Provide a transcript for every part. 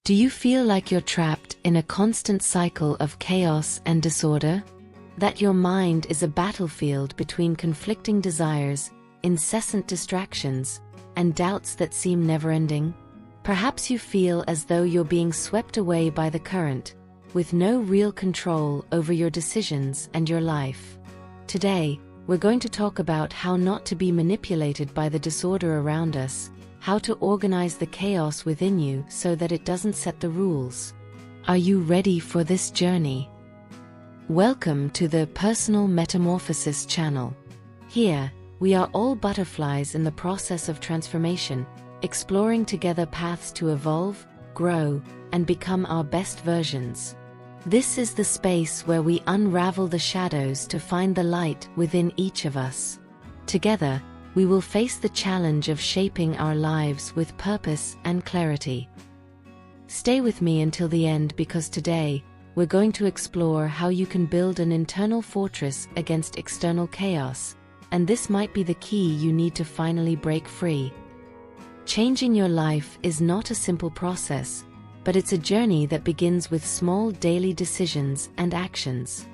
Do you feel like you're trapped in a constant cycle of chaos and disorder? That your mind is a battlefield between conflicting desires, incessant distractions, and doubts that seem never-ending? Perhaps you feel as though you're being swept away by the current, with no real control over your decisions and your life. Today, we're going to talk about how not to be manipulated by the disorder around us, how to organize the chaos within you so that it doesn't set the rules. Are you ready for this journey? Welcome to the Personal Metamorphosis channel. Here, we are all butterflies in the process of transformation, exploring together paths to evolve, grow, and become our best versions. This is the space where we unravel the shadows to find the light within each of us. Together, we will face the challenge of shaping our lives with purpose and clarity. Stay with me until the end because today, we're going to explore how you can build an internal fortress against external chaos, and this might be the key you need to finally break free. Changing your life is not a simple process, but it's a journey that begins with small daily decisions and actions.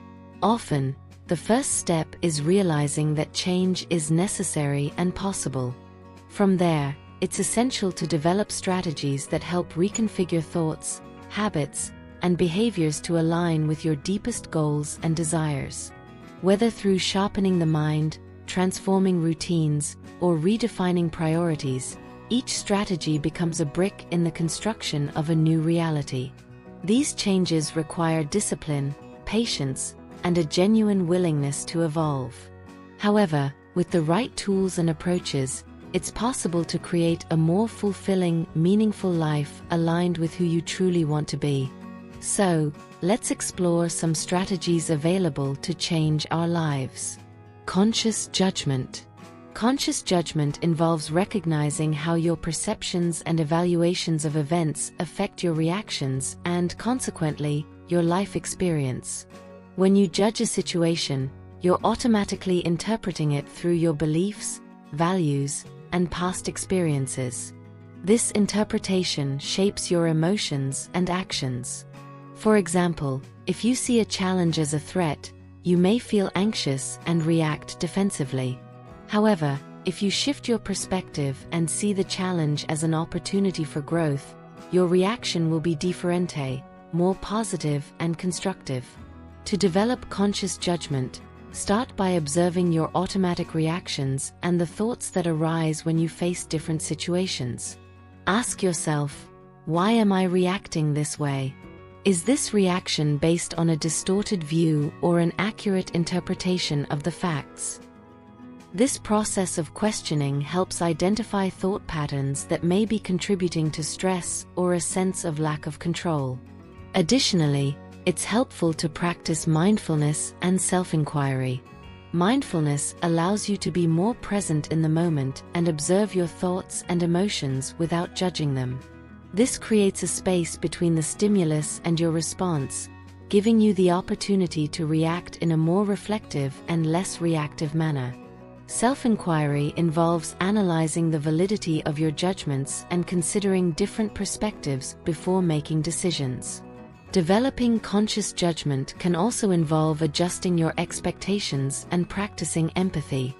Often, the first step is realizing that change is necessary and possible. From there, it's essential to develop strategies that help reconfigure thoughts, habits, and behaviors to align with your deepest goals and desires. Whether through sharpening the mind, transforming routines, or redefining priorities, each strategy becomes a brick in the construction of a new reality. These changes require discipline, patience, and a genuine willingness to evolve. However, with the right tools and approaches, it's possible to create a more fulfilling, meaningful life aligned with who you truly want to be. So, let's explore some strategies available to change our lives. Conscious judgment. Conscious judgment involves recognizing how your perceptions and evaluations of events affect your reactions and, consequently, your life experience. When you judge a situation, you're automatically interpreting it through your beliefs, values, and past experiences. This interpretation shapes your emotions and actions. For example, if you see a challenge as a threat, you may feel anxious and react defensively. However, if you shift your perspective and see the challenge as an opportunity for growth, your reaction will be different, more positive and constructive. To develop conscious judgment, start by observing your automatic reactions and the thoughts that arise when you face different situations. Ask yourself, why am I reacting this way? Is this reaction based on a distorted view or an accurate interpretation of the facts? This process of questioning helps identify thought patterns that may be contributing to stress or a sense of lack of control. Additionally, it's helpful to practice mindfulness and self-inquiry. Mindfulness allows you to be more present in the moment and observe your thoughts and emotions without judging them. This creates a space between the stimulus and your response, giving you the opportunity to react in a more reflective and less reactive manner. Self-inquiry involves analyzing the validity of your judgments and considering different perspectives before making decisions. Developing conscious judgment can also involve adjusting your expectations and practicing empathy.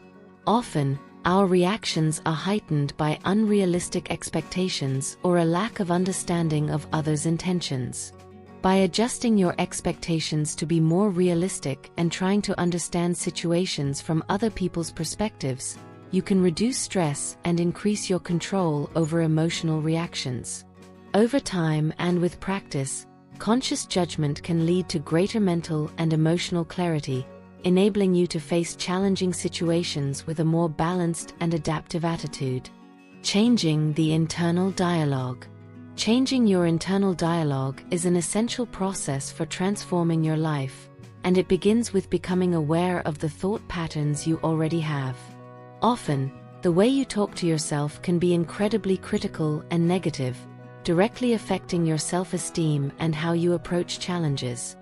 Often, our reactions are heightened by unrealistic expectations or a lack of understanding of others' intentions. By adjusting your expectations to be more realistic and trying to understand situations from other people's perspectives, you can reduce stress and increase your control over emotional reactions. Over time and with practice, conscious judgment can lead to greater mental and emotional clarity, enabling you to face challenging situations with a more balanced and adaptive attitude. Changing the internal dialogue. Changing your internal dialogue is an essential process for transforming your life, and it begins with becoming aware of the thought patterns you already have. Often, the way you talk to yourself can be incredibly critical and negative, directly affecting your self-esteem and how you approach challenges.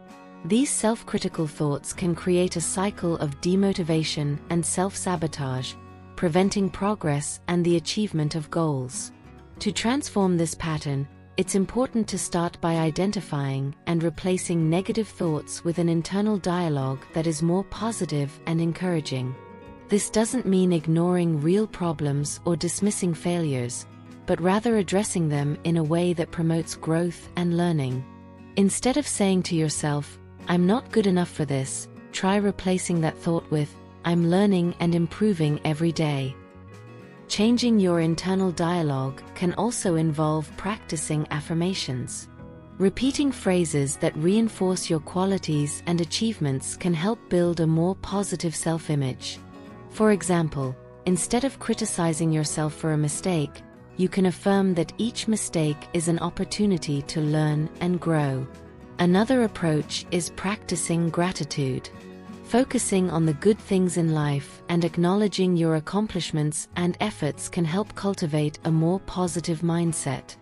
These self-critical thoughts can create a cycle of demotivation and self-sabotage, preventing progress and the achievement of goals. To transform this pattern, it's important to start by identifying and replacing negative thoughts with an internal dialogue that is more positive and encouraging. This doesn't mean ignoring real problems or dismissing failures, but rather addressing them in a way that promotes growth and learning. Instead of saying to yourself, "I'm not good enough for this," try replacing that thought with, "I'm learning and improving every day." Changing your internal dialogue can also involve practicing affirmations. Repeating phrases that reinforce your qualities and achievements can help build a more positive self-image. For example, instead of criticizing yourself for a mistake, you can affirm that each mistake is an opportunity to learn and grow. Another approach is practicing gratitude. Focusing on the good things in life and acknowledging your accomplishments and efforts can help cultivate a more positive mindset.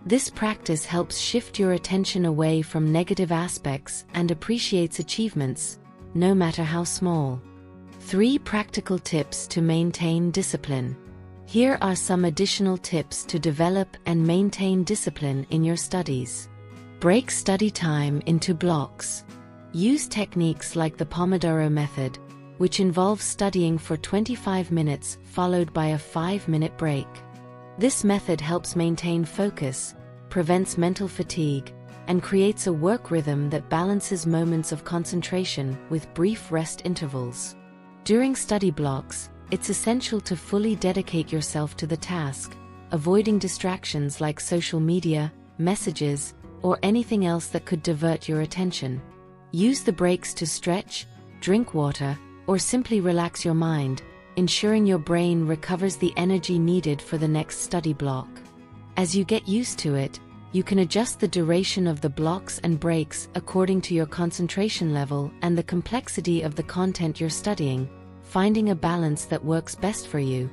This practice helps shift your attention away from negative aspects and appreciates achievements, no matter how small. 3 practical tips to maintain discipline. Here are some additional tips to develop and maintain discipline in your studies. Break study time into blocks. Use techniques like the Pomodoro method, which involves studying for 25 minutes followed by a 5-minute break. This method helps maintain focus, prevents mental fatigue, and creates a work rhythm that balances moments of concentration with brief rest intervals. During study blocks, it's essential to fully dedicate yourself to the task, avoiding distractions like social media, messages, or anything else that could divert your attention. Use the breaks to stretch, drink water, or simply relax your mind, ensuring your brain recovers the energy needed for the next study block. As you get used to it, you can adjust the duration of the blocks and breaks according to your concentration level and the complexity of the content you're studying, finding a balance that works best for you.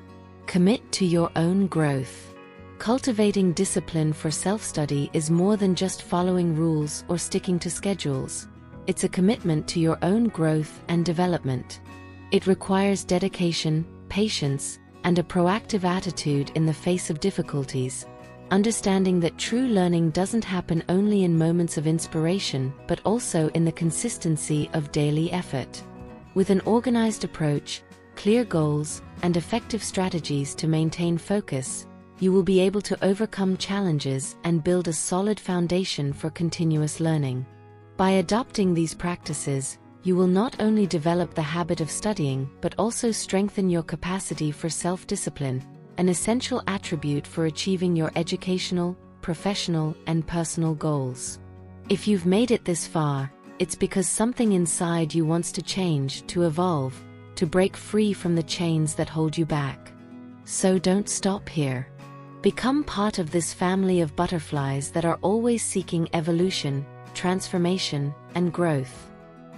Commit to your own growth. Cultivating discipline for self-study is more than just following rules or sticking to schedules. It's a commitment to your own growth and development. It requires dedication, patience, and a proactive attitude in the face of difficulties, understanding that true learning doesn't happen only in moments of inspiration but also in the consistency of daily effort. With an organized approach, clear goals, and effective strategies to maintain focus, you will be able to overcome challenges and build a solid foundation for continuous learning. By adopting these practices, you will not only develop the habit of studying but also strengthen your capacity for self-discipline, an essential attribute for achieving your educational, professional, and personal goals. If you've made it this far, it's because something inside you wants to change, to evolve, to break free from the chains that hold you back. So don't stop here. Become part of this family of butterflies that are always seeking evolution, transformation, and growth.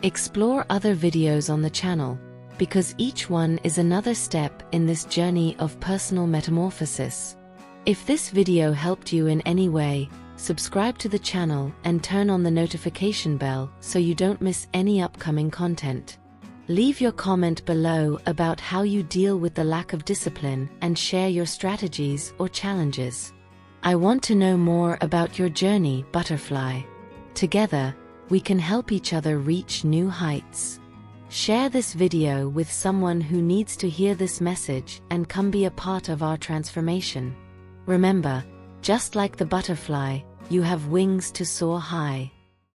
Explore other videos on the channel, because each one is another step in this journey of personal metamorphosis. If this video helped you in any way, subscribe to the channel and turn on the notification bell so you don't miss any upcoming content. Leave your comment below about how you deal with the lack of discipline and share your strategies or challenges. I want to know more about your journey, butterfly. Together, we can help each other reach new heights. Share this video with someone who needs to hear this message and come be a part of our transformation. Remember, just like the butterfly, you have wings to soar high.